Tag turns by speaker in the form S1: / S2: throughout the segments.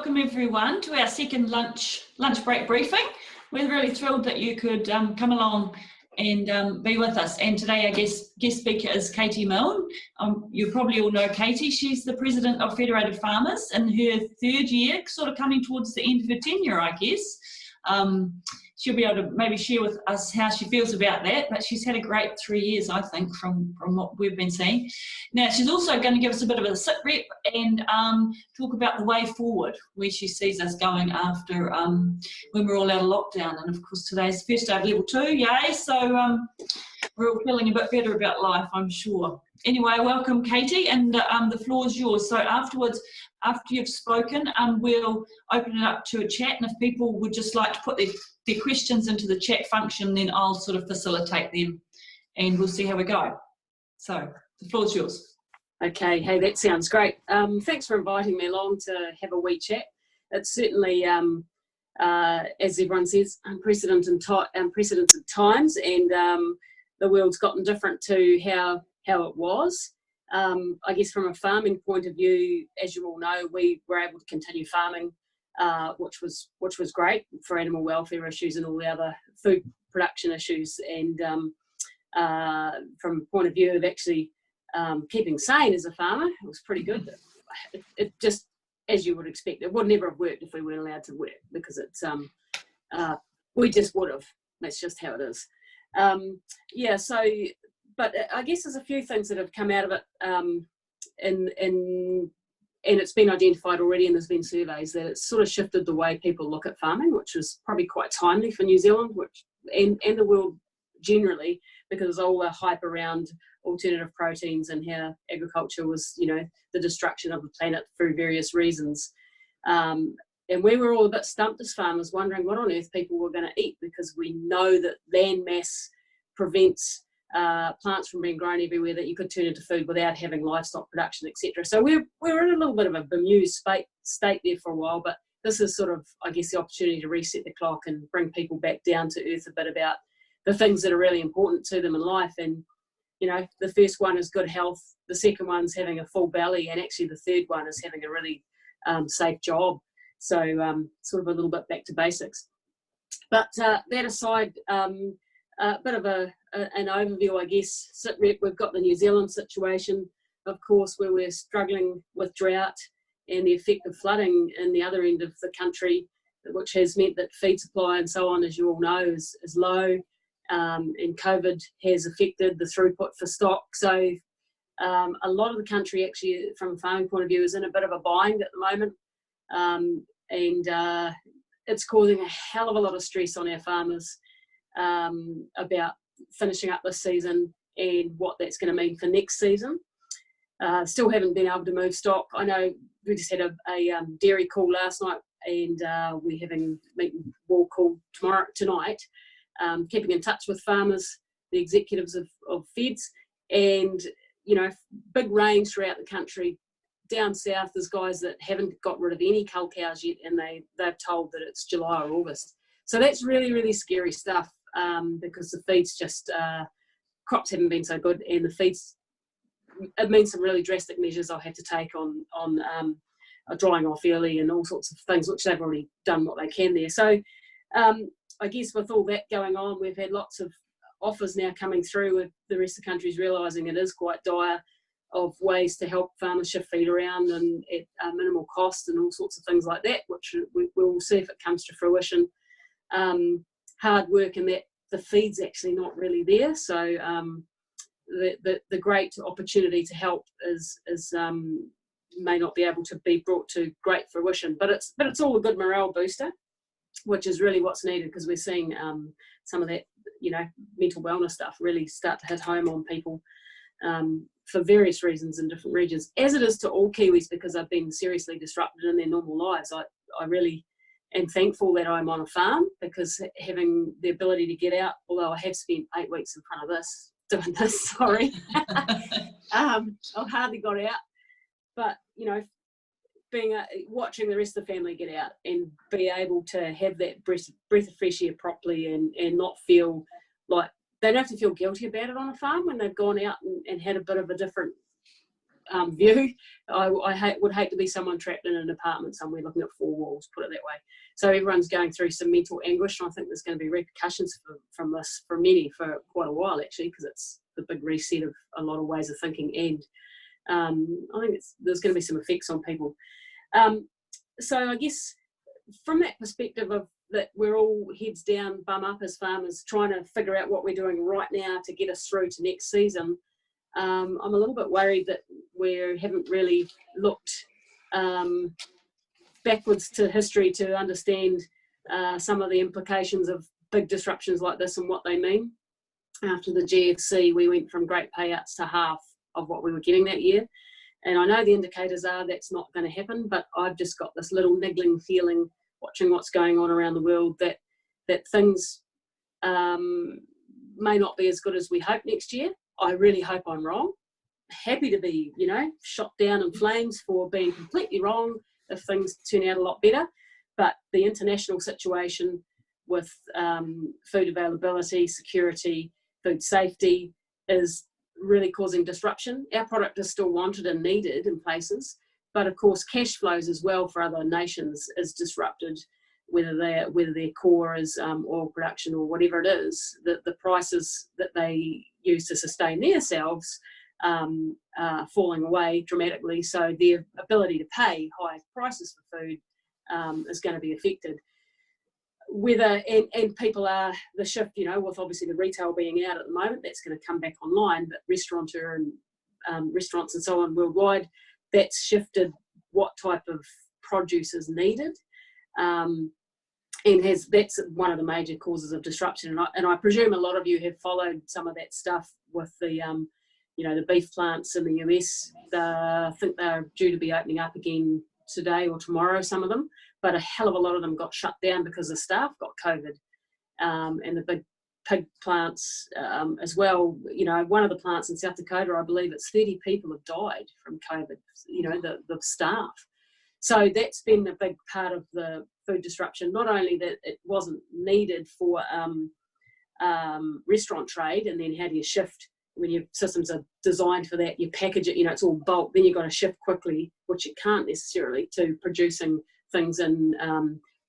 S1: welcome everyone to our second lunch break briefing. We're really thrilled that you could come along and be with us. And today our guest speaker is Katie Milne. You probably all know Katie. She's the president of Federated Farmers in her third year, sort of coming towards the end of her tenure, I guess. She'll be able to maybe share with us how she feels about that, but she's had a great 3 years, I think, from what we've been seeing. Now, she's also going to give us a bit of a sit rep and talk about the way forward, where she sees us going after when we're all out of lockdown. And of course, today's the first day of level 2, yay! So we're all feeling a bit better about life, I'm sure. Anyway, welcome, Katie, and the floor is yours. So afterwards, after you've spoken, we'll open it up to a chat, and if people would just like to put their questions into the chat function, then I'll sort of facilitate them, and we'll see how we go. So the floor is yours.
S2: Okay, hey, that sounds great. Thanks for inviting me along to have a wee chat. It's certainly, as everyone says, unprecedented times, and the world's gotten different to how it was. I guess from a farming point of view, as you all know, we were able to continue farming, which was great for animal welfare issues and all the other food production issues. And from a point of view of actually keeping sane as a farmer, it was pretty good. It just, as you would expect, it would never have worked if we weren't allowed to work, because it's we just would have. That's just how it is. Yeah, so. But I guess there's a few things that have come out of it, and it's been identified already, and there's been surveys that it's sort of shifted the way people look at farming, which is probably quite timely for New Zealand, and the world generally, because all the hype around alternative proteins and how agriculture was, the destruction of the planet through various reasons. And we were all a bit stumped as farmers, wondering what on earth people were going to eat, because we know that land mass prevents plants from being grown everywhere that you could turn into food without having livestock production, etc. So we're in a little bit of a bemused state there for a while, but this is sort of, I guess, the opportunity to reset the clock and bring people back down to earth a bit about the things that are really important to them in life. And, the first one is good health, the second one's having a full belly, and actually the third one is having a really safe job. So sort of a little bit back to basics. But that aside, a bit of an overview, I guess. Sit rep, we've got the New Zealand situation, of course, where we're struggling with drought and the effect of flooding in the other end of the country, which has meant that feed supply and so on, as you all know, is low, and COVID has affected the throughput for stock. So a lot of the country, actually, from a farming point of view, is in a bit of a bind at the moment, and it's causing a hell of a lot of stress on our farmers about finishing up this season and what that's going to mean for next season. Still haven't been able to move stock. I know we just had a dairy call last night, and we're having meeting wall call tonight, keeping in touch with farmers, the executives of feds, and big rains throughout the country. Down south, there's guys that haven't got rid of any cull cows yet, and they've told that it's July or August. So that's really, really scary stuff. Because the feeds just, crops haven't been so good, and the feeds, it means some really drastic measures I'll have to take on drying off early and all sorts of things, which they've already done what they can there. So I guess with all that going on, we've had lots of offers now coming through, with the rest of the country's realising it is quite dire, of ways to help farmers shift feed around and at minimal cost and all sorts of things like that, which we'll see if it comes to fruition. Hard work, and that the feed's actually not really there. So the great opportunity to help is may not be able to be brought to great fruition, but it's all a good morale booster, which is really what's needed, because we're seeing some of that mental wellness stuff really start to hit home on people for various reasons in different regions, as it is to all Kiwis, because they've been seriously disrupted in their normal lives. I really am thankful that I'm on a farm, because having the ability to get out, although I have spent 8 weeks in front of this, doing this, sorry, I've hardly got out, but, watching the rest of the family get out and be able to have that breath of fresh air properly, and not feel like they don't have to feel guilty about it on a farm when they've gone out and had a bit of a different view. I would hate to be someone trapped in an apartment somewhere looking at four walls, put it that way. So everyone's going through some mental anguish, and I think there's going to be repercussions from this for many for quite a while, actually, because it's the big reset of a lot of ways of thinking, and I think there's going to be some effects on people. So I guess from that perspective of that we're all heads down, bum up as farmers, trying to figure out what we're doing right now to get us through to next season, I'm a little bit worried that we haven't really looked backwards to history to understand some of the implications of big disruptions like this and what they mean. After the GFC, we went from great payouts to half of what we were getting that year. And I know the indicators are that's not going to happen, but I've just got this little niggling feeling watching what's going on around the world that things may not be as good as we hope next year. I really hope I'm wrong. Happy to be, shot down in flames for being completely wrong if things turn out a lot better. But the international situation with food availability, security, food safety is really causing disruption. Our product is still wanted and needed in places, but of course cash flows as well for other nations is disrupted, whether their core is oil production or whatever it is. The prices that they use to sustain themselves are falling away dramatically, so their ability to pay high prices for food is going to be affected. And people are, the shift, with obviously the retail being out at the moment, that's going to come back online, but restaurateur and restaurants and so on worldwide, that's shifted what type of produce is needed, and that's one of the major causes of disruption. And I presume a lot of you have followed some of that stuff with the the beef plants in the US. I think they're due to be opening up again today or tomorrow, some of them, but a hell of a lot of them got shut down because the staff got COVID, and the big pig plants as well. One of the plants in South Dakota, I believe it's 30 people have died from COVID, the staff. So that's been a big part of the food disruption, not only that it wasn't needed for restaurant trade, and then how do you shift when your systems are designed for that, you package it, it's all bulk, then you've got to shift quickly, which you can't necessarily, to producing things in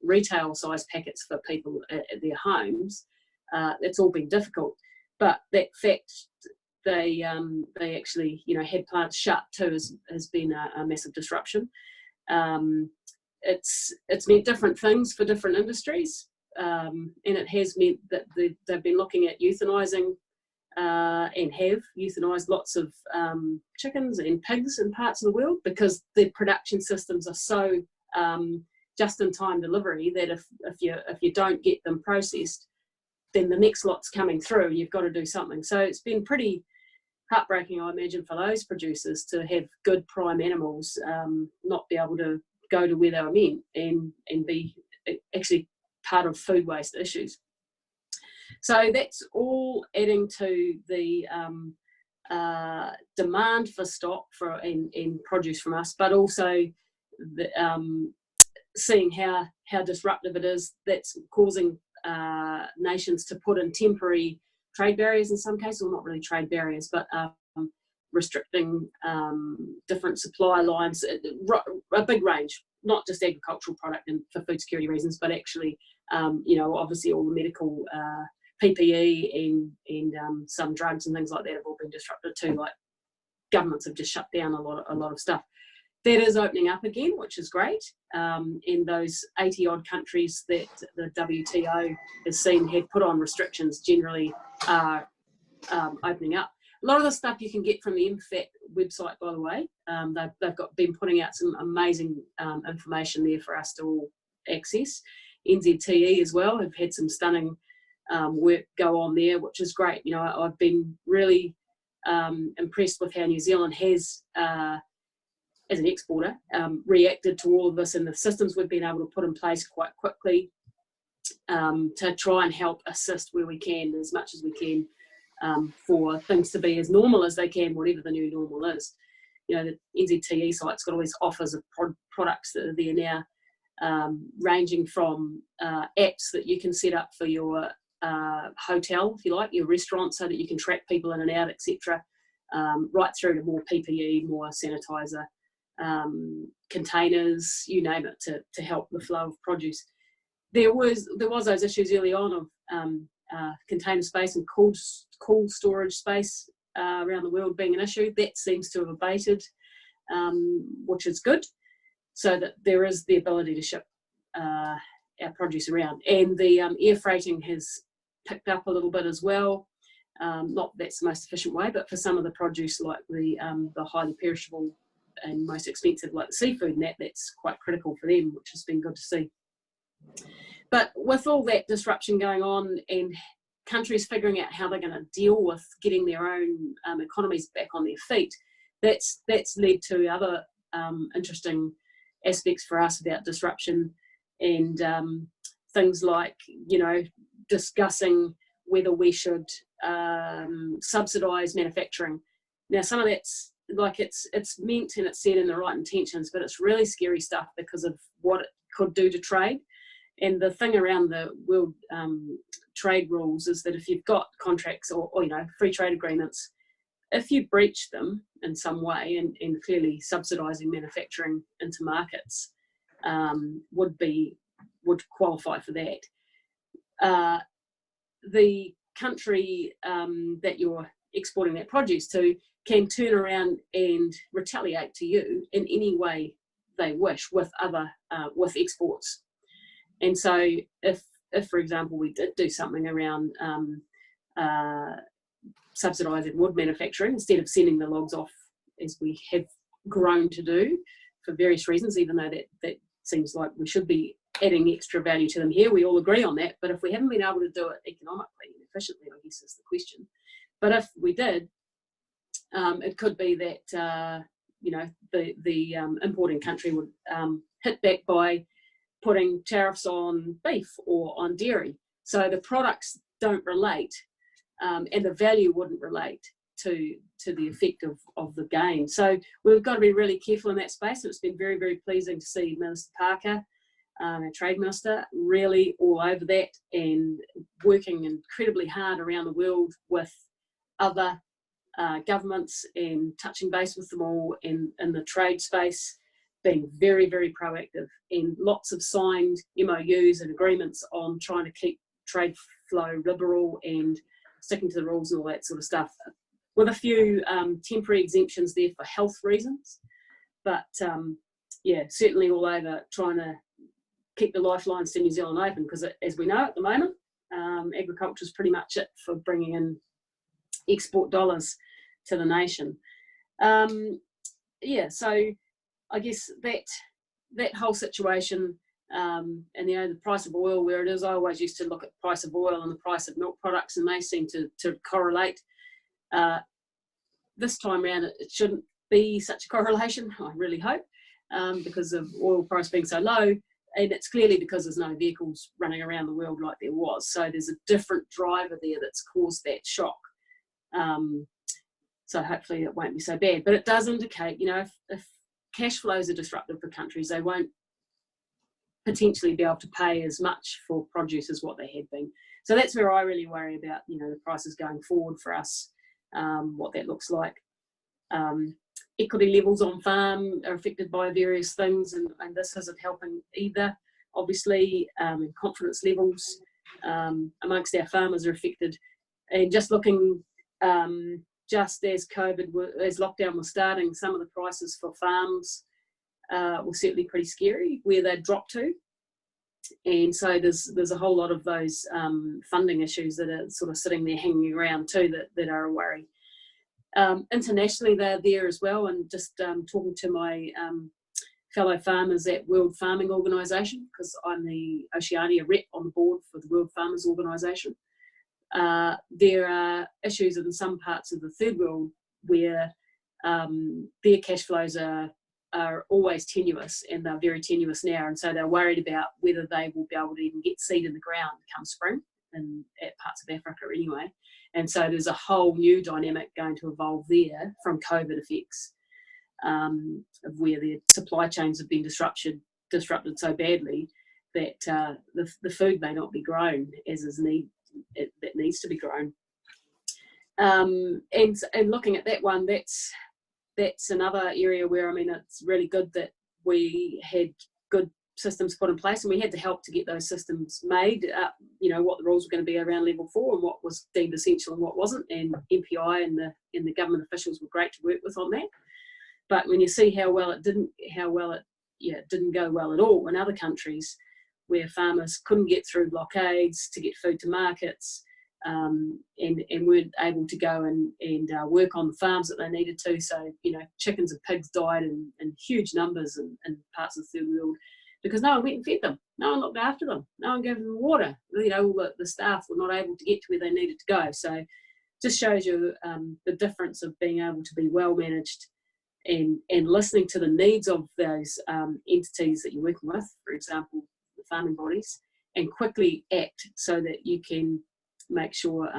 S2: retail size packets for people at their homes. It's all been difficult, but that fact they actually had plants shut too has been a massive disruption. It's meant different things for different industries, and it has meant that they've been looking at euthanizing and have euthanized lots of chickens and pigs in parts of the world, because the production systems are so just-in-time delivery that if you don't get them processed, then the next lot's coming through. You've got to do something. So it's been pretty heartbreaking, I imagine, for those producers to have good prime animals not be able to go to where they were meant and be actually part of food waste issues. So that's all adding to the demand for stock and produce from us, but also seeing how disruptive it is. That's causing nations to put in temporary trade barriers in some cases, or not really trade barriers, but restricting different supply lines, a big range, not just agricultural product and for food security reasons, but actually, obviously all the medical PPE and some drugs and things like that have all been disrupted too. Like governments have just shut down a lot of stuff. That is opening up again, which is great. In those 80 odd countries that the WTO has seen have put on restrictions, generally are opening up. A lot of the stuff you can get from the MFAT website, by the way. They've been putting out some amazing information there for us to all access. NZTE as well have had some stunning work go on there, which is great. I've been really impressed with how New Zealand has, as an exporter, reacted to all of this, and the systems we've been able to put in place quite quickly to try and help assist where we can, as much as we can, for things to be as normal as they can, whatever the new normal is. The NZTE site's got all these offers of products that are there now, ranging from apps that you can set up for your hotel, if you like, your restaurant, so that you can track people in and out, etc., right through to more PPE, more sanitizer, containers, you name it, to help the flow of produce. There was those issues early on of container space and cool storage space around the world being an issue. That seems to have abated, which is good, so that there is the ability to ship our produce around. And the air freighting has picked up a little bit as well. Not that's the most efficient way, but for some of the produce like the highly perishable and most expensive like the seafood and that's quite critical for them, which has been good to see. But with all that disruption going on and countries figuring out how they're going to deal with getting their own economies back on their feet, that's led to other interesting aspects for us about disruption and things like, you know, discussing whether we should subsidise manufacturing. Now, some of that's like it's meant and it's said in the right intentions, but it's really scary stuff because of what it could do to trade. And the thing around the world trade rules is that if you've got contracts or you know, free trade agreements, if you breach them in some way, and clearly subsidising manufacturing into markets would qualify for that. The country that you're exporting that produce to can turn around and retaliate to you in any way they wish with with exports. And so if for example we did do something around subsidising wood manufacturing instead of sending the logs off as we have grown to do for various reasons, even though that seems like we should be adding extra value to them here, we all agree on that, but if we haven't been able to do it economically and efficiently, I guess is the question. But if we did, it could be that you know, the importing country would hit back by putting tariffs on beef or on dairy. So the products don't relate, and the value wouldn't relate to the effect of the gain. So we've got to be really careful in that space. And it's been very, very pleasing to see Minister Parker, our Trade Minister, really all over that and working incredibly hard around the world with other governments and touching base with them all in the trade space, being very, very proactive, and lots of signed MOUs and agreements on trying to keep trade flow liberal and sticking to the rules and all that sort of stuff, with a few temporary exemptions there for health reasons. But yeah, certainly all over trying to keep the lifelines to New Zealand open, because as we know at the moment, agriculture is pretty much it for bringing in export dollars to the nation. Yeah, so I guess that whole situation, and you know, the price of oil where it is, I always used to look at the price of oil and the price of milk products, and they seem to correlate. This time around, it shouldn't be such a correlation, I really hope, because of oil price being so low, and it's clearly because there's no vehicles running around the world like there was. So there's a different driver there that's caused that shock. So hopefully it won't be so bad, but it does indicate, you know, if cash flows are disrupted for countries, they won't potentially be able to pay as much for produce as what they had been. So that's where I really worry about, you know, the prices going forward for us, what that looks like. Equity levels on farm are affected by various things, and this isn't helping either, obviously, and confidence levels amongst our farmers are affected. And just looking, just as as lockdown was starting, some of the prices for farms were certainly pretty scary, where they dropped to. And so there's a whole lot of those funding issues that are sort of sitting there hanging around too, that are a worry. Internationally, they're there as well, and just talking to my fellow farmers at World Farming Organisation, because I'm the Oceania rep on the board for the World Farmers Organisation. There are issues in some parts of the third world where their cash flows are always tenuous, and they're very tenuous now, and so they're worried about whether they will be able to even get seed in the ground come spring, at parts of Africa anyway. And so there's a whole new dynamic going to evolve there from COVID effects, of where their supply chains have been disrupted so badly that the food may not be grown as that needs to be grown. And looking at that one, that's another area where, I mean, it's really good that we had good systems put in place, and we had to help to get those systems made, you know, what the rules were going to be around level 4 and what was deemed essential and what wasn't, and MPI and the government officials were great to work with on that. But when you see how well it didn't go well at all in other countries, where farmers couldn't get through blockades to get food to markets, and weren't able to go and work on the farms that they needed to. So, you know, chickens and pigs died in huge numbers in parts of the third world, because no one went and fed them, no one looked after them, no one gave them water. You know, all the staff were not able to get to where they needed to go. So just shows you the difference of being able to be well managed and listening to the needs of those entities that you're working with, for example, the farming bodies, and quickly act so that you can make sure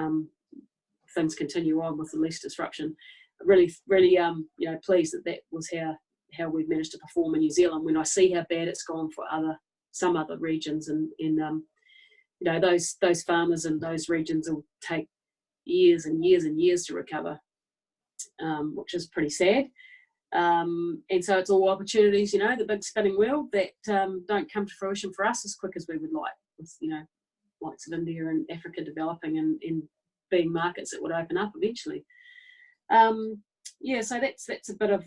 S2: things continue on with the least disruption. Really, you know, pleased that was how we've managed to perform in New Zealand, when I see how bad it's gone for some other regions, and you know, those farmers in those regions will take years and years and years to recover, which is pretty sad. And so it's all opportunities, you know, the big spinning wheel that don't come to fruition for us as quick as we would like, with, you know, likes of India and Africa developing and being markets that would open up eventually. Yeah, so that's a bit of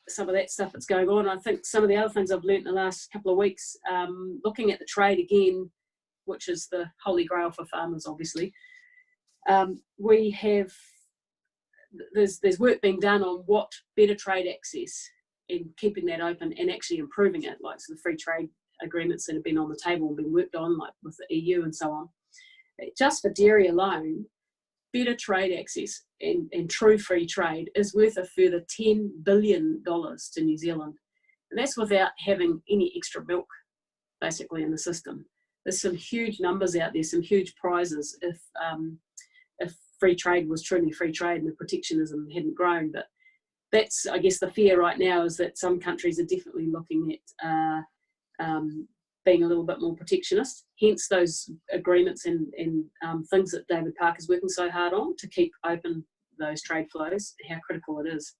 S2: some of that stuff that's going on. I think some of the other things I've learnt in the last couple of weeks, looking at the trade again, which is the holy grail for farmers, obviously. We have, there's work being done on what better trade access and keeping that open and actually improving it, like so the free trade agreements that have been on the table and been worked on, like with the EU and so on. Just for dairy alone, better trade access and true free trade is worth a further $10 billion to New Zealand. And that's without having any extra milk, basically, in the system. There's some huge numbers out there, some huge prizes if free trade was truly free trade and the protectionism hadn't grown. But that's, I guess, the fear right now, is that some countries are definitely looking at being a little bit more protectionist, hence those agreements and things that David Parker's working so hard on to keep open those trade flows, how critical it is.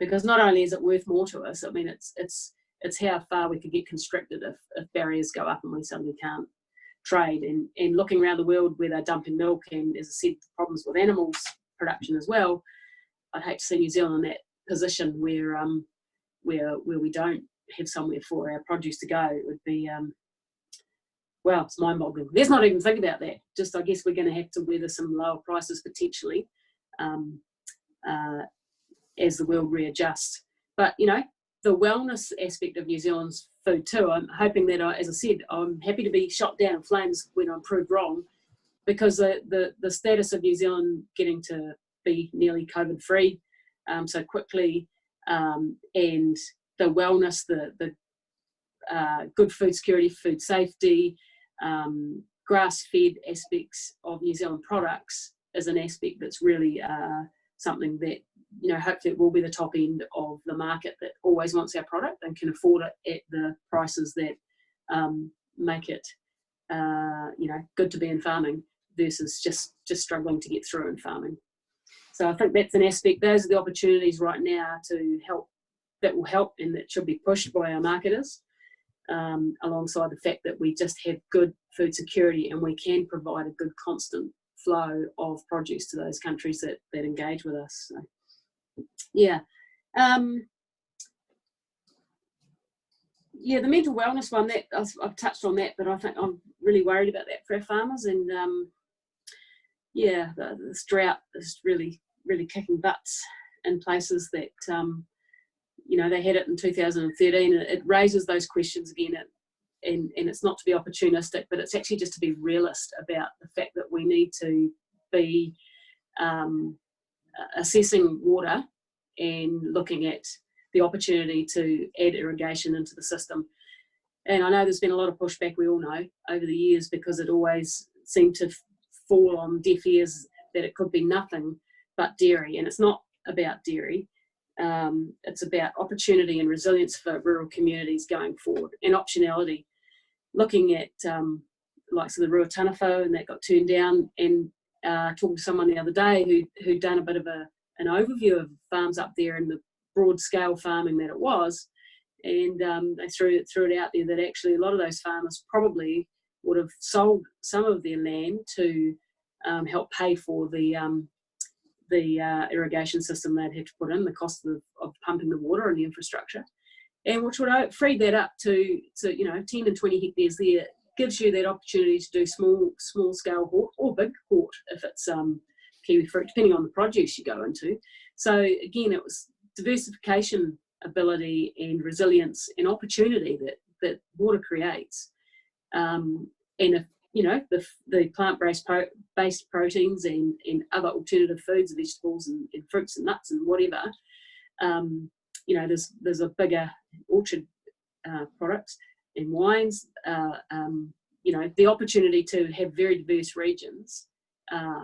S2: Because not only is it worth more to us, I mean, it's how far we could get constricted if barriers go up and we suddenly can't trade. And looking around the world where they're dumping milk, and as I said, problems with animals production as well, I'd hate to see New Zealand in that position where we don't have somewhere for our produce to go. It would be, well, it's mind-boggling. Let's not even think about that. Just, I guess we're going to have to weather some lower prices potentially as the world readjusts. But, you know, the wellness aspect of New Zealand's food too, I'm hoping that, as I said, I'm happy to be shot down in flames when I'm proved wrong, because the status of New Zealand getting to be nearly COVID-free so quickly, and the wellness, the good food security, food safety, grass-fed aspects of New Zealand products is an aspect that's really something that, you know, hopefully it will be the top end of the market that always wants our product and can afford it at the prices that make it, you know, good to be in farming versus just struggling to get through in farming. So I think that's an aspect. Those are the opportunities right now to help, that will help and that should be pushed by our marketers, alongside the fact that we just have good food security and we can provide a good constant flow of produce to those countries that engage with us. So, yeah. Yeah, the mental wellness one, that I've touched on that, but I think I'm really worried about that for our farmers. And yeah, this drought is really kicking butts in places that, you know, they had it in 2013, and it raises those questions again. And it's not to be opportunistic, but it's actually just to be realist about the fact that we need to be assessing water and looking at the opportunity to add irrigation into the system. And I know there's been a lot of pushback, we all know, over the years, because it always seemed to fall on deaf ears that it could be nothing but dairy. And it's not about dairy. It's about opportunity and resilience for rural communities going forward, and optionality. Looking at like so the Ruatanawhau, and that got turned down, and talking to someone the other day who'd done a bit of an overview of farms up there and the broad scale farming that it was, and they threw it out there that actually a lot of those farmers probably would have sold some of their land to help pay for the irrigation system they'd have to put in, the cost of pumping the water and the infrastructure, and which would have freed that up to 10 and 20 hectares there. Gives you that opportunity to do small scale hort or big hort if it's kiwi fruit, depending on the produce you go into. So again, it was diversification, ability and resilience and opportunity that water creates. And if the plant-based proteins and other alternative foods, vegetables and fruits and nuts and whatever, there's a bigger orchard products and wines, the opportunity to have very diverse regions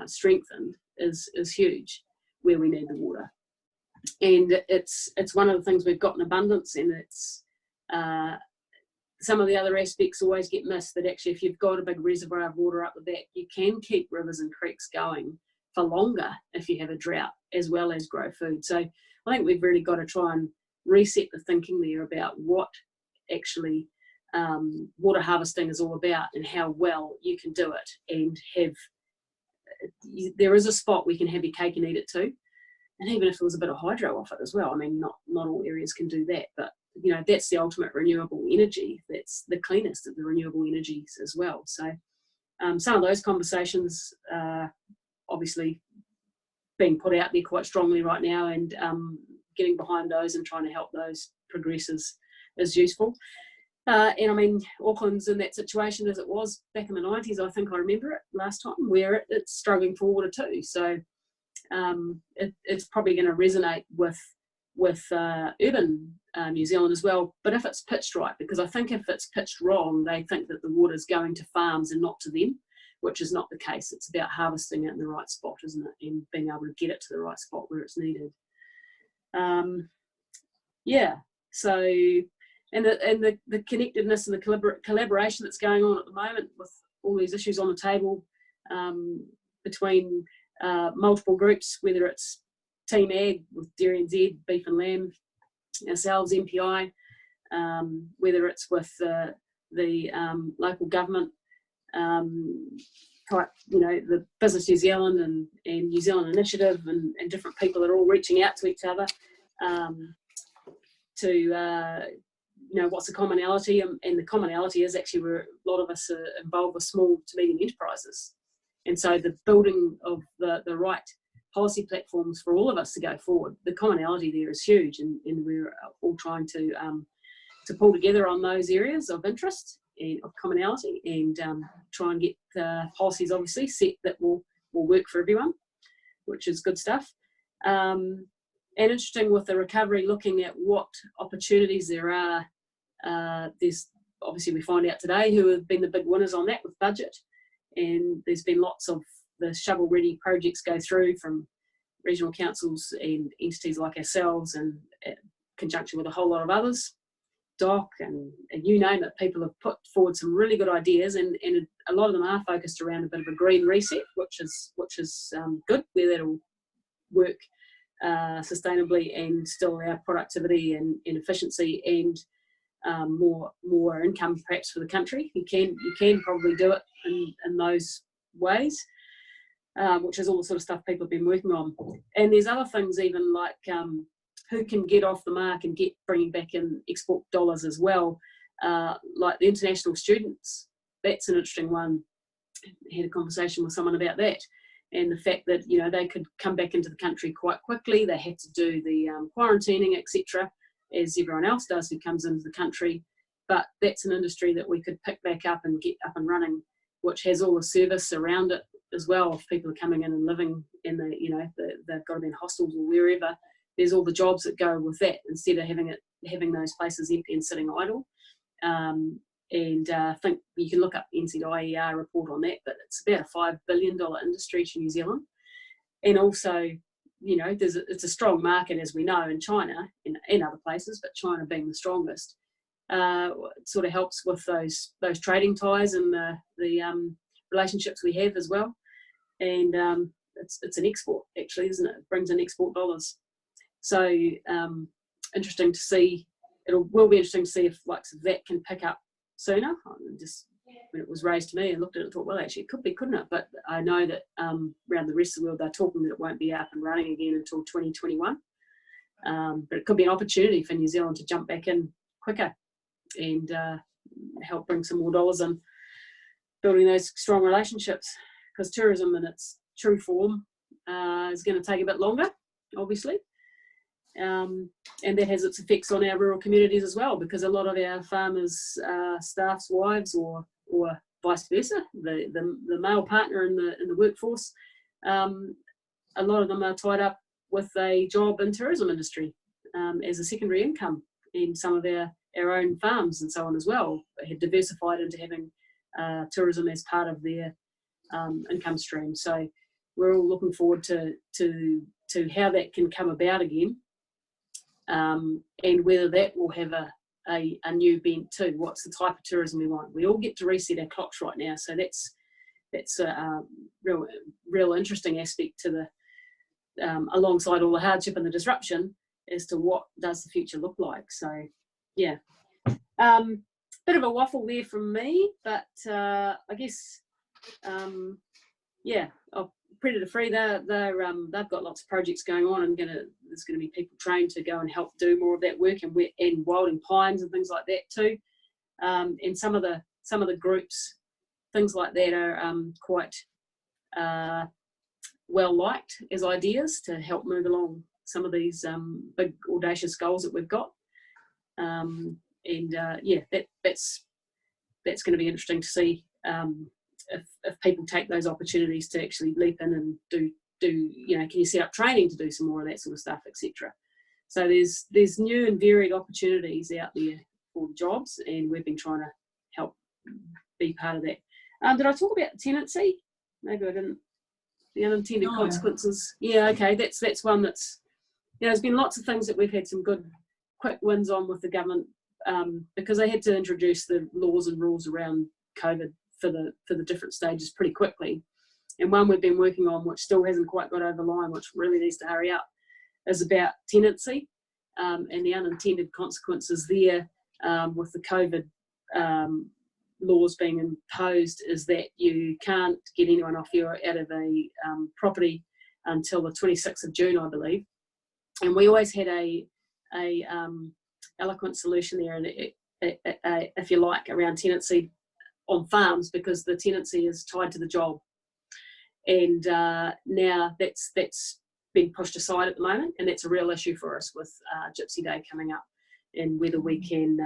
S2: strengthened is huge where we need the water. And it's one of the things we've got in abundance, and it's some of the other aspects always get missed, that actually if you've got a big reservoir of water up the back, you can keep rivers and creeks going for longer if you have a drought, as well as grow food. So I think we've really got to try and reset the thinking there about what actually water harvesting is all about and how well you can do it, and there is a spot we can have your cake and eat it too. And even if there was a bit of hydro off it as well, I mean, not all areas can do that, but that's the ultimate renewable energy. That's the cleanest of the renewable energies as well. So some of those conversations obviously being put out there quite strongly right now, and getting behind those and trying to help those progress is useful. And I mean, Auckland's in that situation as it was back in the 90s. I think I remember it last time, where it's struggling for water too. So it's probably going to resonate with urban New Zealand as well, but if it's pitched right, because I think if it's pitched wrong, they think that the water's going to farms and not to them, which is not the case. It's about harvesting it in the right spot, isn't it, and being able to get it to the right spot where it's needed. So and the connectedness and the collaboration that's going on at the moment with all these issues on the table between multiple groups, whether it's Team Ag with Dairy NZ, Beef and Lamb, ourselves, MPI, whether it's with the local government type, the Business New Zealand and New Zealand Initiative and different people that are all reaching out to each other to what's the commonality, and the commonality is actually where a lot of us are involved with small to medium enterprises, and so the building of the right policy platforms for all of us to go forward, the commonality there is huge, and we're all trying to pull together on those areas of interest and of commonality, and try and get policies obviously set that will work for everyone, which is good stuff. And interesting with the recovery, looking at what opportunities there are. There's obviously, we find out today who have been the big winners on that with budget, and there's been lots of the shovel-ready projects go through from regional councils and entities like ourselves, and in conjunction with a whole lot of others, DOC and you name it. People have put forward some really good ideas, and a lot of them are focused around a bit of a green reset, which is good, where that'll work sustainably and still allow productivity and efficiency and more income perhaps for the country. You can probably do it in those ways, which is all the sort of stuff people have been working on. And there's other things even like who can get off the mark and bringing back in export dollars as well, like the international students. That's an interesting one. I had a conversation with someone about that, and the fact that they could come back into the country quite quickly. They had to do the quarantining, etc., as everyone else does who comes into the country, but that's an industry that we could pick back up and get up and running, which has all the service around it as well. If people are coming in and living in they've got to be in hostels or wherever, there's all the jobs that go with that, instead of having those places empty and sitting idle. And I think you can look up NZGAJC report on that, but it's about a $5 billion industry to New Zealand. And also, it's a strong market, as we know, in China and other places, but China being the strongest. It sort of helps with those trading ties and the relationships we have as well. and it's an export actually, isn't it? It brings in export dollars. So interesting to see. Will be interesting to see if that can pick up sooner. Just when it was raised to me, and looked at it and thought, well, actually it could be, couldn't it? But I know that around the rest of the world they're talking that it won't be up and running again until 2021. But it could be an opportunity for New Zealand to jump back in quicker and help bring some more dollars in, building those strong relationships, because tourism in its true form is going to take a bit longer, obviously. And that has its effects on our rural communities as well, because a lot of our farmers' staff's wives, or vice versa, the male partner in the workforce, a lot of them are tied up with a job in tourism industry as a secondary income, in some of our own farms and so on as well. They had diversified into having tourism as part of their income stream. So we're all looking forward to how that can come about again. And whether that will have a new bent too. What's the type of tourism we want? We all get to reset our clocks right now, so that's a real interesting aspect to the alongside all the hardship and the disruption, as to what does the future look like. So yeah, bit of a waffle there from me, but I guess yeah, Predator Free, they've got lots of projects going on, and there's going to be people trained to go and help do more of that work, and wilding pines and things like that too. And some of the groups, things like that, are quite well liked as ideas to help move along some of these big audacious goals that we've got. Yeah, that's going to be interesting to see. If people take those opportunities to actually leap in and do can you set up training to do some more of that sort of stuff, etc. So there's new and varied opportunities out there for jobs, and we've been trying to help be part of that. Did I talk about tenancy? Maybe I didn't. The unintended consequences. Yeah, okay, that's one that's, there's been lots of things that we've had some good quick wins on with the government, because they had to introduce the laws and rules around COVID for the different stages pretty quickly. And one we've been working on, which still hasn't quite got over the line, which really needs to hurry up, is about tenancy, and the unintended consequences there with the COVID laws being imposed, is that you can't get anyone out of a property until the 26th of June, I believe. And we always had a eloquent solution there, and if you like, around tenancy on farms, because the tenancy is tied to the job, and now that's being pushed aside at the moment, and that's a real issue for us with Gypsy Day coming up, and whether we can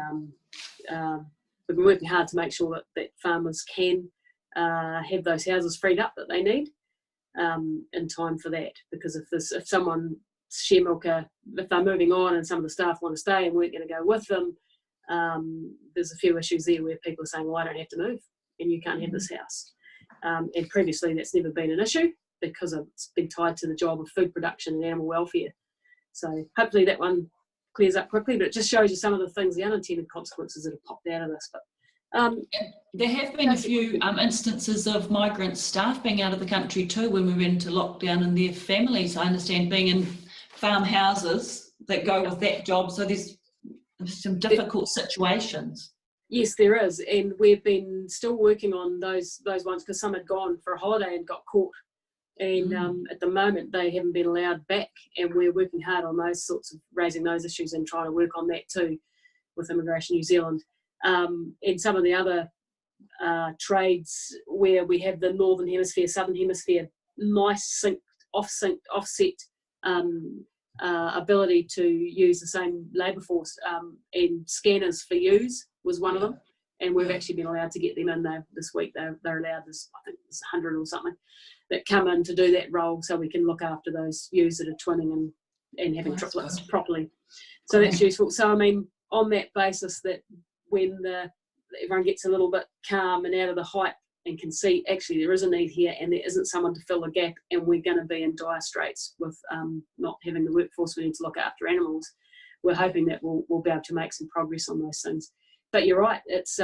S2: we've been working hard to make sure that farmers can have those houses freed up that they need in time for that, because if someone share milker, if they're moving on and some of the staff want to stay and we're going to go with them, there's a few issues there where people are saying, well, I don't have to move and you can't have this house. And previously that's never been an issue, because it's been tied to the job of food production and animal welfare. So hopefully that one clears up quickly, but it just shows you some of the things, the unintended consequences that have popped out of this. But
S1: there have been a few instances of migrant staff being out of the country too when we went into lockdown, and their families, I understand, being in farmhouses that go with that job. So there's some difficult situations.
S2: Yes, there is, and we've been still working on those ones, because some had gone for a holiday and got caught, and at the moment they haven't been allowed back, and we're working hard on those sorts of raising those issues and trying to work on that too with Immigration New Zealand. And some of the other trades where we have the Northern Hemisphere, Southern Hemisphere, nice offset ability to use the same labour force, and scanners for use was one of them, and we've actually been allowed to get them in there this week. They're allowed, I think there's 100 or something that come in to do that role, so we can look after those ewes that are twinning and having triplets properly. So that's useful. So I mean, on that basis, that when everyone gets a little bit calm and out of the hype and can see actually there is a need here and there isn't someone to fill the gap, and we're going to be in dire straits with not having the workforce we need to look after animals, we're hoping that we'll be able to make some progress on those things. But you're right, it's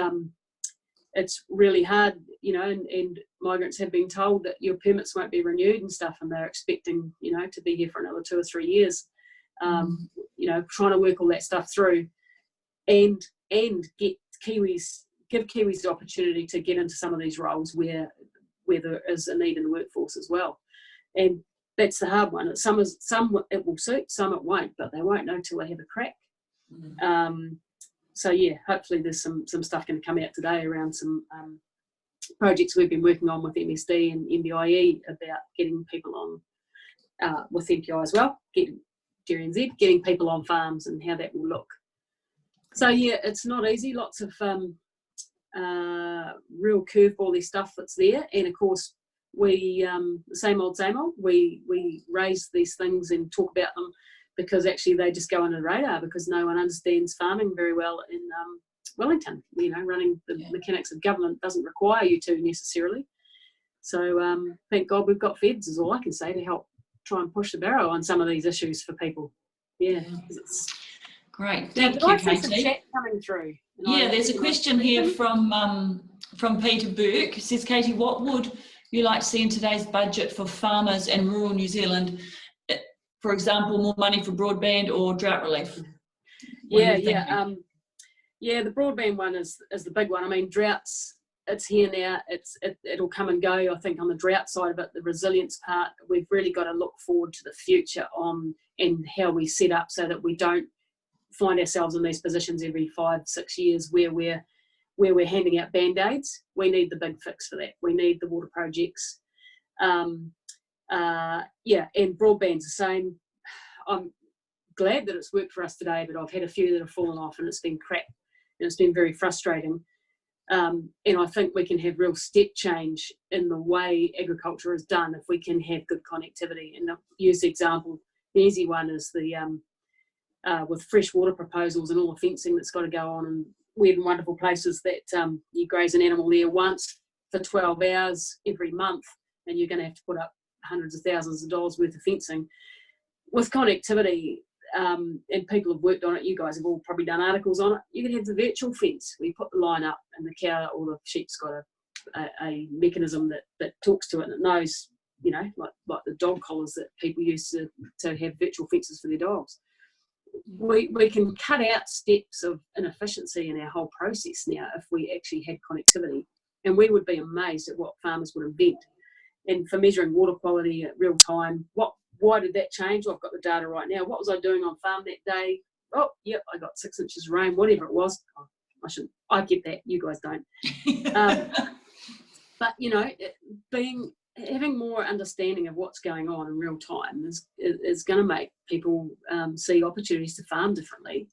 S2: it's really hard, you know, and migrants have been told that your permits won't be renewed and stuff, and they're expecting, you know, to be here for another 2 or 3 years. You know, trying to work all that stuff through, and give Kiwis the opportunity to get into some of these roles where there is a need in the workforce as well. And that's the hard one. Some it will suit, some it won't, but they won't know till they have a crack. So yeah, hopefully there's some stuff going to come out today around some projects we've been working on with MSD and MBIE about getting people on, with MPI as well, GNZ, getting people on farms and how that will look. So yeah, it's not easy. Lots of real curveball-y stuff that's there, and of course we same old. We raise these things and talk about them because actually they just go under the radar because no one understands farming very well in Wellington. You know, running the mechanics of government doesn't require you to necessarily. So thank God we've got feds, is all I can say, to help try and push the barrow on some of these issues for people. Yeah.
S1: Great, thank you, Katie.
S2: Chat coming through.
S1: Yeah, there's a question here from Peter Burke. It says, Katie, what would you like to see in today's budget for farmers in rural New Zealand? For example, more money for broadband or drought relief?
S2: Yeah, the broadband one is the big one. I mean, droughts, it's here now. It'll come and go. I think on the drought side of it, the resilience part, we've really got to look forward to the future on and how we set up so that we don't find ourselves in these positions every 5-6 years where we're handing out band-aids. We need the big fix for that. We need the water projects. And broadband's the same. I'm glad that it's worked for us today, but I've had a few that have fallen off and it's been crap and it's been very frustrating. And I think we can have real step change in the way agriculture is done if we can have good connectivity. And I'll use the example, the easy one is the with freshwater proposals and all the fencing that's got to go on, and weird and wonderful places that you graze an animal there once for 12 hours every month, and you're going to have to put up hundreds of thousands of dollars worth of fencing. With connectivity, and people have worked on it, you guys have all probably done articles on it, you can have the virtual fence where you put the line up and the cow or the sheep's got a mechanism that talks to it and it knows, you know, like the dog collars that people use to have virtual fences for their dogs. We can cut out steps of inefficiency in our whole process now if we actually had connectivity, and we would be amazed at what farmers would invent. And for measuring water quality at real time, why did that change? Well, I've got the data right now. What was I doing on farm that day? Oh, yep, I got 6 inches of rain, whatever it was. Oh, I get that, you guys don't. But you know, having more understanding of what's going on in real time is going to make people see opportunities to farm differently.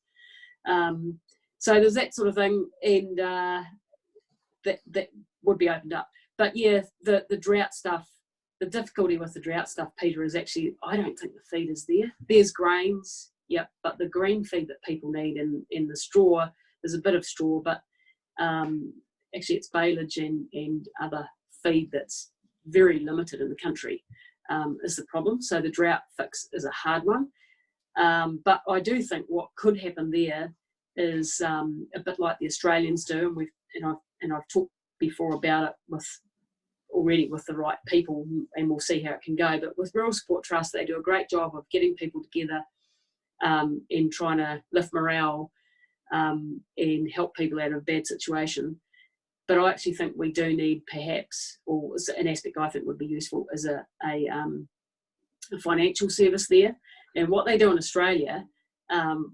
S2: So there's that sort of thing, and that would be opened up. But yeah, the drought stuff, the difficulty with the drought stuff, Peter, is actually I don't think the feed is there. There's grains, yep, but the green feed that people need in the straw, there's a bit of straw, but actually it's baleage and other feed that's very limited in the country is the problem. So the drought fix is a hard one. But I do think what could happen there is a bit like the Australians do, and I've talked before about it with the right people, and we'll see how it can go. But with Rural Support Trust, they do a great job of getting people together and trying to lift morale and help people out of a bad situation. But I actually think we do need perhaps, or an aspect I think would be useful, is a financial service there. And what they do in Australia,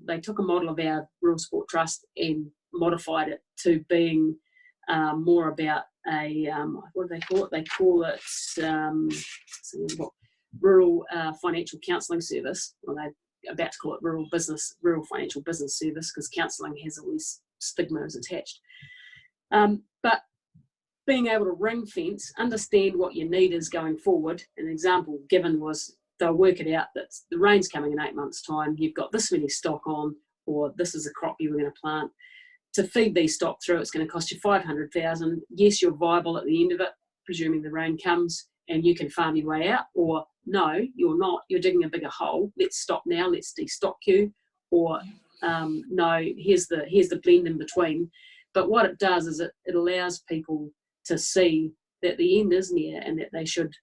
S2: they took a model of our Rural Support Trust and modified it to being more about what do they call it? They call it Rural Financial Counselling Service. Well, they're about to call it Rural Financial Business Service, because counselling has all these stigmas attached. But being able to ring fence, understand what your need is going forward. An example given was they'll work it out that the rain's coming in 8 months' time, you've got this many stock on, or this is a crop you were going to plant. To feed these stock through, it's going to cost you $500,000. Yes, you're viable at the end of it, presuming the rain comes, and you can farm your way out. Or no, you're not. You're digging a bigger hole. Let's stop now. Let's destock you. Or no, here's the blend in between. But what it does is it allows people to see that the end is near and that they should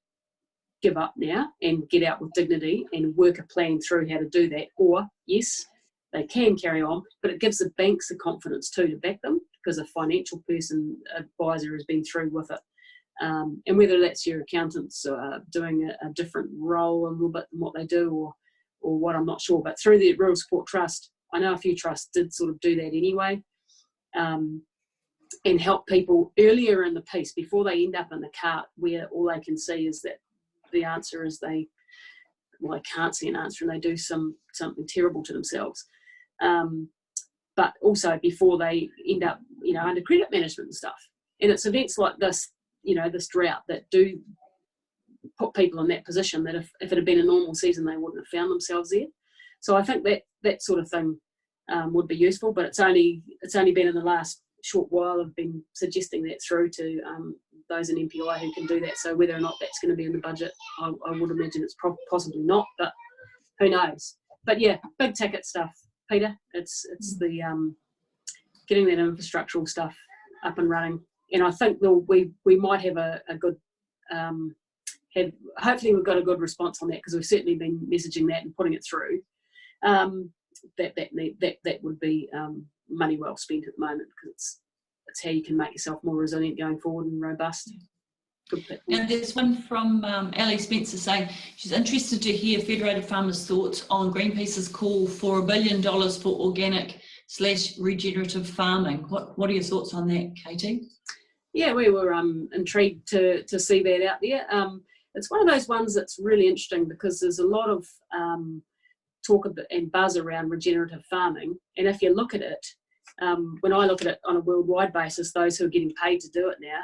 S2: give up now and get out with dignity and work a plan through how to do that. Or, yes, they can carry on, but it gives the banks the confidence too to back them, because a financial person, advisor, has been through with it. And whether that's your accountants doing a different role a little bit in what they do, or what, I'm not sure. But through the Rural Support Trust, I know a few trusts did sort of do that anyway, and help people earlier in the piece before they end up in the cart where all they can see is that the answer is they can't see an answer and they do something terrible to themselves. But also before they end up, under credit management and stuff. And it's events like this, this drought, that do put people in that position that if it had been a normal season, they wouldn't have found themselves there. So I think that sort of thing would be useful, but it's only been in the last short while I've been suggesting that through to those in MPI who can do that. So whether or not that's going to be in the budget, I would imagine it's possibly not, but who knows. But yeah, big ticket stuff, Peter. It's the getting that infrastructural stuff up and running. And I think we might have a good, hopefully we've got a good response on that, because we've certainly been messaging that and putting it through. That would be money well spent at the moment, because it's how you can make yourself more resilient going forward and robust.
S1: And there's one from Ali Spencer saying she's interested to hear Federated Farmers' thoughts on Greenpeace's call for $1 billion for organic/regenerative farming. What are your thoughts on that, Katie?
S2: Yeah, we were intrigued to see that out there. It's one of those ones that's really interesting, because there's a lot of talk and buzz around regenerative farming, and if you look at it, when I look at it on a worldwide basis, those who are getting paid to do it now,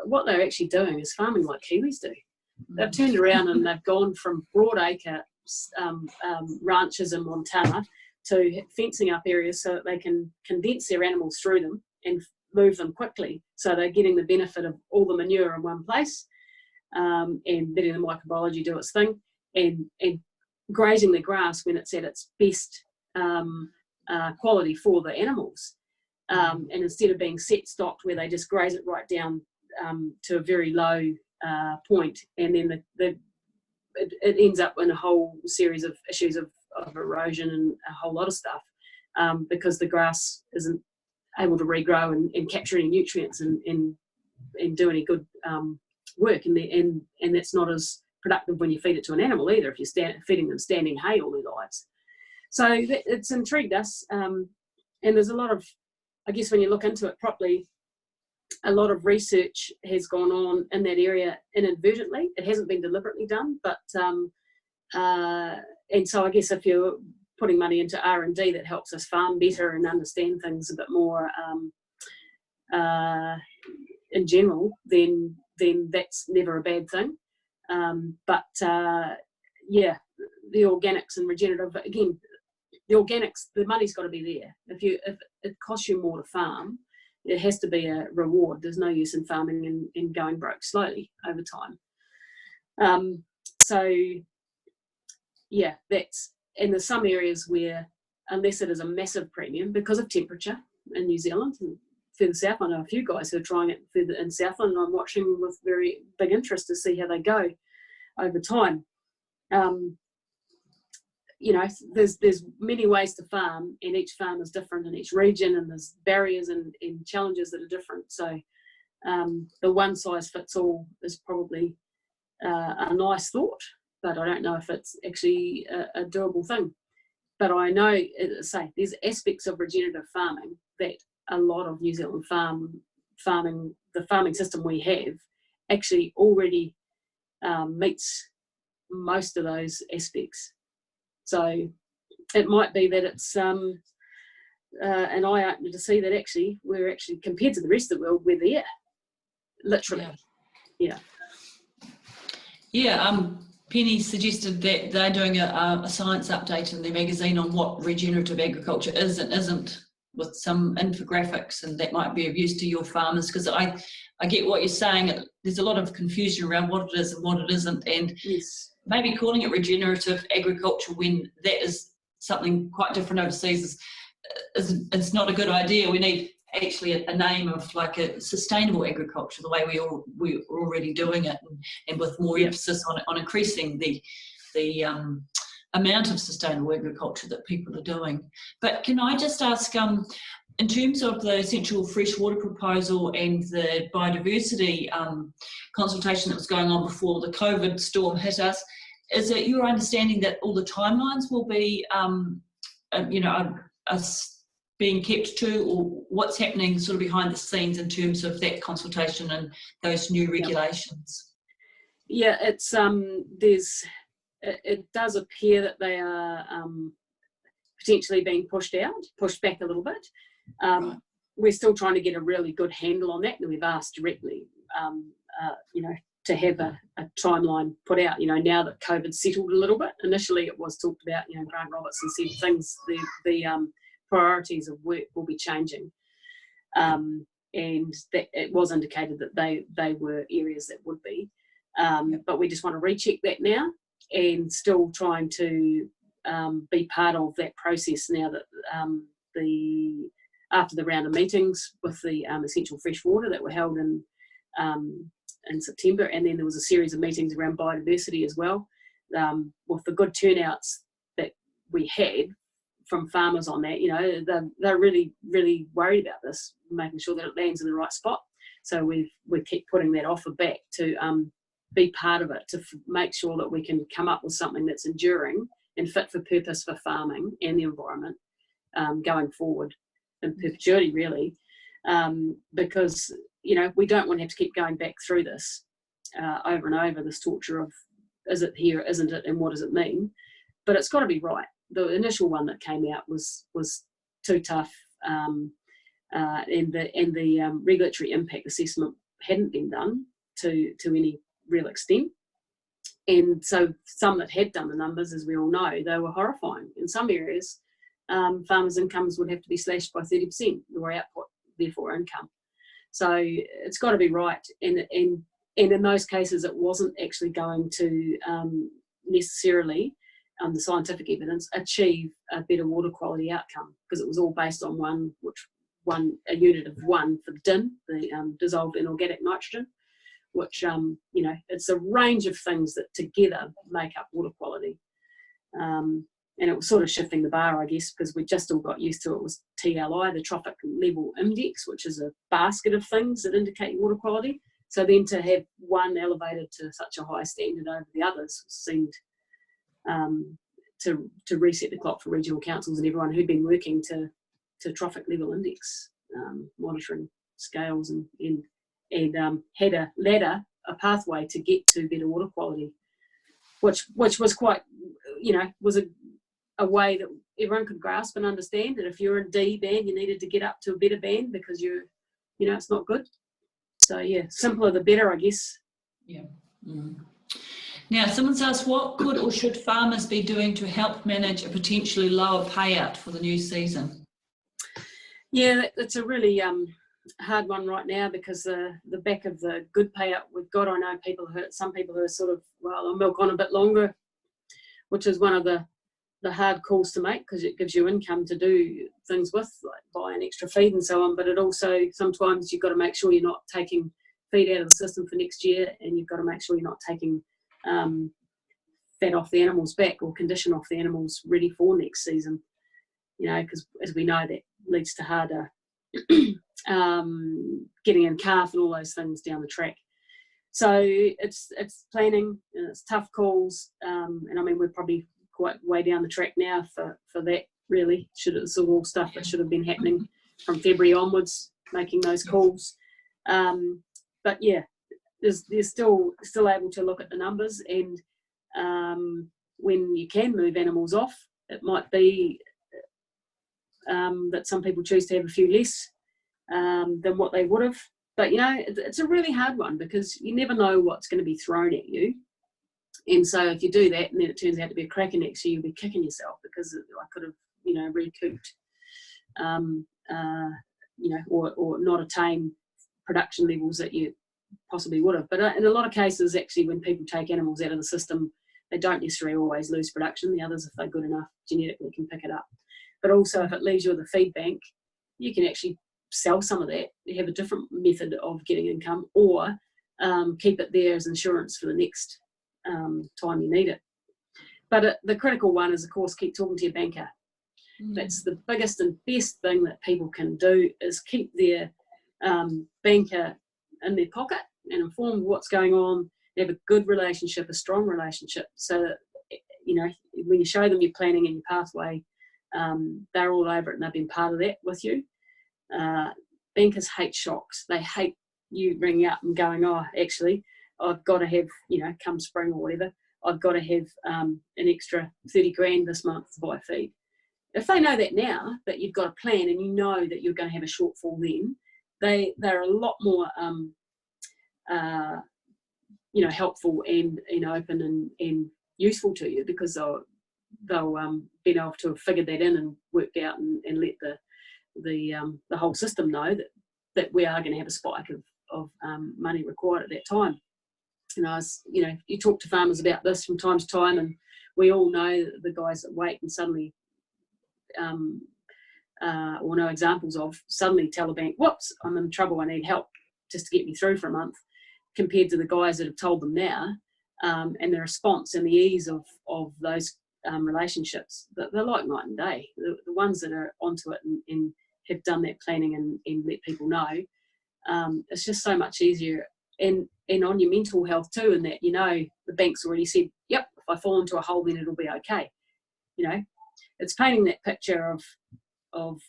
S2: what they're actually doing is farming like Kiwis do. They've turned around and they've gone from broadacre ranches in Montana to fencing up areas so that they can condense their animals through them and move them quickly, so they're getting the benefit of all the manure in one place, and letting the microbiology do its thing, and grazing the grass when it's at its best quality for the animals, and instead of being set stocked where they just graze it right down to a very low point, and then it ends up in a whole series of issues of erosion and a whole lot of stuff, because the grass isn't able to regrow and capture any nutrients and do any good work, and that's not as productive when you feed it to an animal either, if you're feeding them standing hay all their lives. So it's intrigued us, and there's a lot of, I guess when you look into it properly, a lot of research has gone on in that area inadvertently. It hasn't been deliberately done, but and so I guess if you're putting money into R&D that helps us farm better and understand things a bit more in general, then that's never a bad thing. But yeah, the organics and regenerative, again, the organics, the money's got to be there. If it costs you more to farm, it has to be a reward. There's no use in farming and going broke slowly over time. So yeah, and there's some areas where, unless it is a massive premium because of temperature in New Zealand and further south, I know a few guys who are trying it further in Southland, and I'm watching with very big interest to see how they go over time. There's many ways to farm, and each farm is different in each region, and there's barriers and challenges that are different. So the one size fits all is probably a nice thought, but I don't know if it's actually a doable thing. But I know, there's aspects of regenerative farming that a lot of New Zealand farming, the farming system we have, actually already meets most of those aspects. So it might be that it's an eye-opener to see that actually we're actually, compared to the rest of the world, we're there, literally. Yeah.
S1: Penny suggested that they're doing a science update in their magazine on what regenerative agriculture is and isn't, with some infographics, and that might be of use to your farmers, because I get what you're saying. There's a lot of confusion around what it is and what it isn't, and
S2: yes,
S1: maybe calling it regenerative agriculture when that is something quite different overseas is not a good idea. We need actually a name of like a sustainable agriculture, the way we're already doing it, and with more emphasis on increasing the amount of sustainable agriculture that people are doing. But can I just ask, in terms of the essential freshwater proposal and the biodiversity consultation that was going on before the COVID storm hit us, is it your understanding that all the timelines will be, being kept to, or what's happening sort of behind the scenes in terms of that consultation and those new regulations?
S2: Yeah, it's it does appear that they are potentially being pushed back a little bit. Right. We're still trying to get a really good handle on that, and we've asked directly, to have a timeline put out. Now that COVID's settled a little bit, initially it was talked about. Grant Robertson said the priorities of work will be changing, and that it was indicated that they were areas that would be. But we just want to recheck that now, and still trying to be part of that process now that after the round of meetings with the essential freshwater that were held in September, and then there was a series of meetings around biodiversity as well, with the good turnouts that we had from farmers on that. They're really, really worried about this, making sure that it lands in the right spot. So we keep putting that offer back to be part of it, to make sure that we can come up with something that's enduring and fit for purpose for farming and the environment going forward in perpetuity, really, because we don't want to have to keep going back through this over and over, this torture of is it here, isn't it, and what does it mean? But it's got to be right. The initial one that came out was too tough, and the regulatory impact assessment hadn't been done to any real extent. And so some that had done the numbers, as we all know, they were horrifying. In some areas, farmers' incomes would have to be slashed by 30%, or output, therefore income. So it's got to be right. And in those cases, it wasn't actually going to necessarily, the scientific evidence, achieve a better water quality outcome, because it was all based on a unit of 1 for DIN, the dissolved inorganic nitrogen, which, it's a range of things that together make up water quality. And it was sort of shifting the bar, I guess, because we just all got used to it was TLI, the Trophic Level Index, which is a basket of things that indicate water quality. So then to have one elevated to such a high standard over the others seemed to reset the clock for regional councils and everyone who'd been working to Trophic Level Index monitoring scales and had a ladder, a pathway to get to better water quality, which was quite, was a way that everyone could grasp and understand that if you're a D band, you needed to get up to a better band because it's not good. So yeah, simpler the better, I guess.
S1: Yeah. Mm. Now, someone's asked, what could or should farmers be doing to help manage a potentially lower payout for the new season?
S2: Yeah, it's a really hard one right now, because the back of the good payout we've got, I know some people who are sort of, well, I'll milk on a bit longer, which is one of the hard calls to make, because it gives you income to do things with, like buying extra feed and so on. But it also, sometimes you've got to make sure you're not taking feed out of the system for next year, and you've got to make sure you're not taking fat off the animal's back or condition off the animals ready for next season, because as we know, that leads to harder getting in calf and all those things down the track. So it's planning, and it's tough calls, and I mean, we're probably quite way down the track now for that, really. It's all stuff that should have been happening from February onwards, making those calls. But yeah, they're still able to look at the numbers, and when you can move animals off, it might be that some people choose to have a few less than what they would have. But it's a really hard one, because you never know what's going to be thrown at you. And so if you do that and then it turns out to be a cracker next year, you'll be kicking yourself, because I could have recouped or not attain production levels that you possibly would have. But in a lot of cases, actually, when people take animals out of the system, they don't necessarily always lose production. The others, if they're good enough genetically, can pick it up. But also, if it leaves you with a feed bank, you can actually sell some of that, have a different method of getting income, or keep it there as insurance for the next time you need it. But the critical one is, of course, keep talking to your banker. That's the biggest and best thing that people can do, is keep their banker in their pocket and informed what's going on. They have a good relationship, a strong relationship, so that, you know, when you show them your planning and your pathway, they're all over it and they've been part of that with you. Bankers hate shocks. They hate you ringing up and going, oh, actually, I've got to have, you know, come spring or whatever, I've got to have an extra 30 grand this month to buy feed. If they know that now, that you've got a plan and you know that you're going to have a shortfall then, they're a lot more, you know, helpful and open and useful to you, because they'll be able to have figured that in and worked out and let the whole system know that we are going to have a spike of money required at that time. You talk to farmers about this from time to time, and we all know the guys that wait and suddenly, or know examples of, suddenly tell a bank, whoops, I'm in trouble, I need help just to get me through for a month, compared to the guys that have told them now, and the response and the ease of those relationships. They're like night and day. The ones that are onto it and have done that planning and let people know, it's just so much easier. And on your mental health too, in that, you know, the bank's already said, yep, if I fall into a hole, then it'll be okay. You know, it's painting that picture of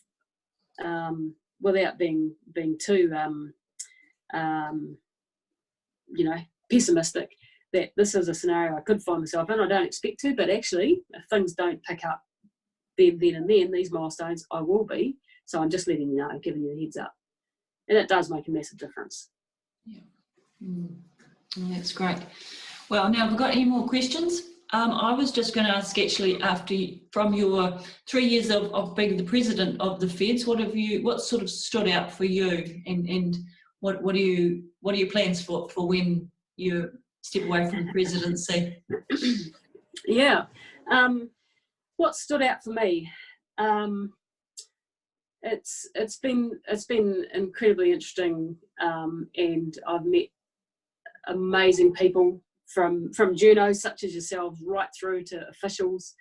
S2: without being too you know, pessimistic, that this is a scenario I could find myself in. I don't expect to, but actually, if things don't pick up then and then, these milestones, I will be. So I'm just letting you know, giving you a heads up. And it does make a massive difference.
S1: Yeah. That's great. Well, now, have we got any more questions? I was just going to ask, actually, from your 3 years of being the president of the Feds, what sort of stood out for you, and what are your plans for when you step away from the presidency?
S2: Yeah, what stood out for me? It's been incredibly interesting, and I've met amazing people from journos such as yourselves right through to officials,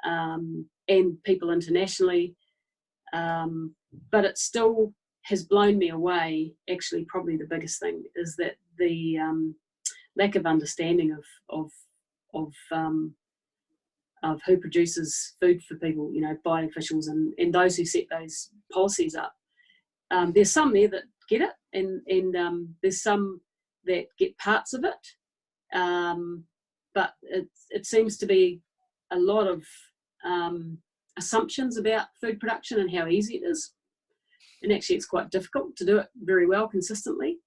S2: and people internationally, but it still has blown me away. Actually, probably the biggest thing is that the lack of understanding of who produces food for people, you know, by officials and those who set those policies up. There's some there that get it, and there's some that get parts of it, but it seems to be a lot of assumptions about food production and how easy it is, and actually it's quite difficult to do it very well consistently.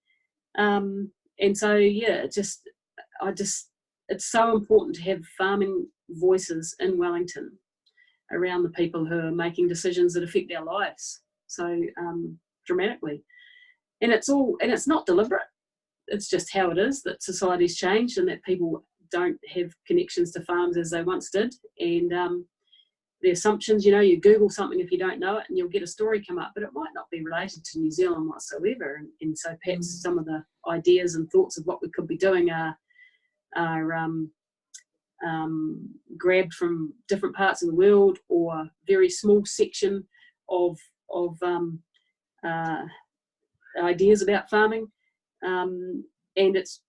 S2: And so yeah, it's so important to have farming voices in Wellington around the people who are making decisions that affect our lives so dramatically. And it's not deliberate. It's just how it is, that society's changed and that people don't have connections to farms as they once did. And the assumptions, you know, you Google something if you don't know it and you'll get a story come up, but it might not be related to New Zealand whatsoever. And so perhaps some of the ideas and thoughts of what we could be doing are grabbed from different parts of the world, or very small section of ideas about farming, and it's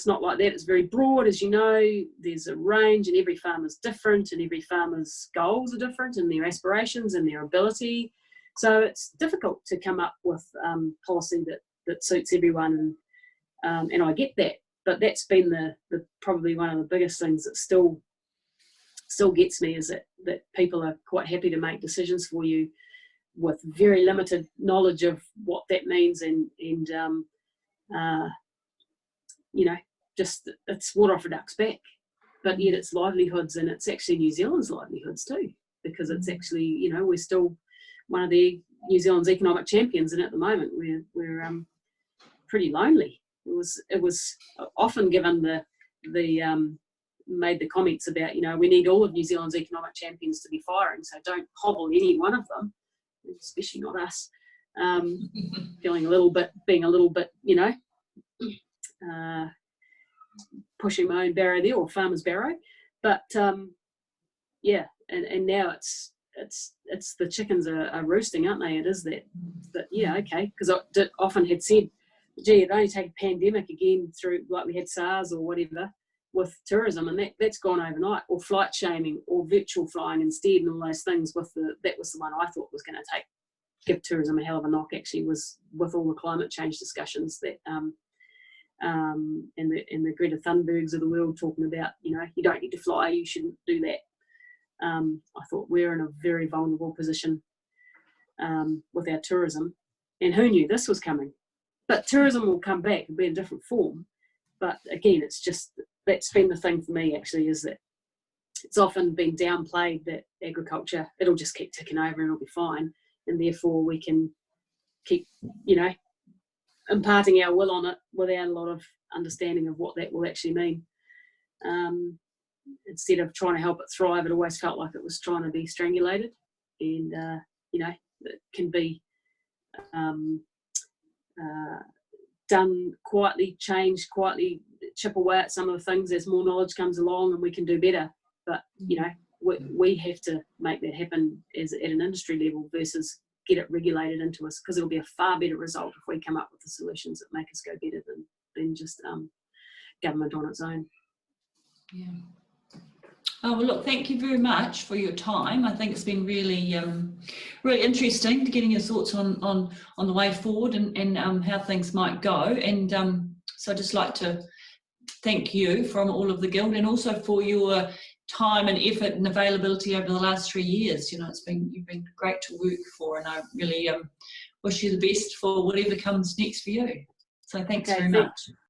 S2: not like that. It's very broad, as you know. There's a range, and every farmer's different, and every farmer's goals are different, and their aspirations and their ability. So it's difficult to come up with policy that suits everyone, and I get that. But that's been the probably one of the biggest things that still gets me, is that people are quite happy to make decisions for you with very limited knowledge of what that means, and you know, just it's water off a duck's back. But yet it's livelihoods, and it's actually New Zealand's livelihoods too, because it's actually, you know, we're still one of the New Zealand's economic champions, and at the moment we're pretty lonely. It was often given made the comments about, you know, we need all of New Zealand's economic champions to be firing, so don't hobble any one of them, especially not us. Feeling a little bit, being a little bit, you know, pushing my own barrow there, or farmer's barrow. But yeah, and now it's the chickens are roosting, aren't they? It is that. But yeah, okay, because I often had said, gee, it'd only take a pandemic again through, like we had SARS or whatever, with tourism, and that's gone overnight, or flight shaming, or virtual flying instead, and all those things. That was the one I thought was going to give tourism a hell of a knock. Actually, was with all the climate change discussions that and the Greta Thunbergs of the world talking about, you know, you don't need to fly, you shouldn't do that. I thought we're in a very vulnerable position with our tourism, and who knew this was coming? But tourism will come back and be in a different form. But again, it's just, that's been the thing for me actually, is that it's often been downplayed that agriculture, it'll just keep ticking over and it'll be fine, and therefore we can keep, you know, imparting our will on it without a lot of understanding of what that will actually mean. Instead of trying to help it thrive, it always felt like it was trying to be strangulated, and you know, it can be done quietly, changed quietly, chip away at some of the things as more knowledge comes along, and we can do better. But you know, we have to make that happen at an industry level versus get it regulated into us, because it'll be a far better result if we come up with the solutions that make us go better than just government on its own.
S1: Yeah. Oh, well, look, thank you very much for your time. I think it's been really, really interesting to getting your thoughts on the way forward and how things might go. And so I'd just like to thank you from all of the Guild, and also for your time and effort and availability over the last 3 years. You know, you've been great to work for, and I really wish you the best for whatever comes next for you. So thanks very much.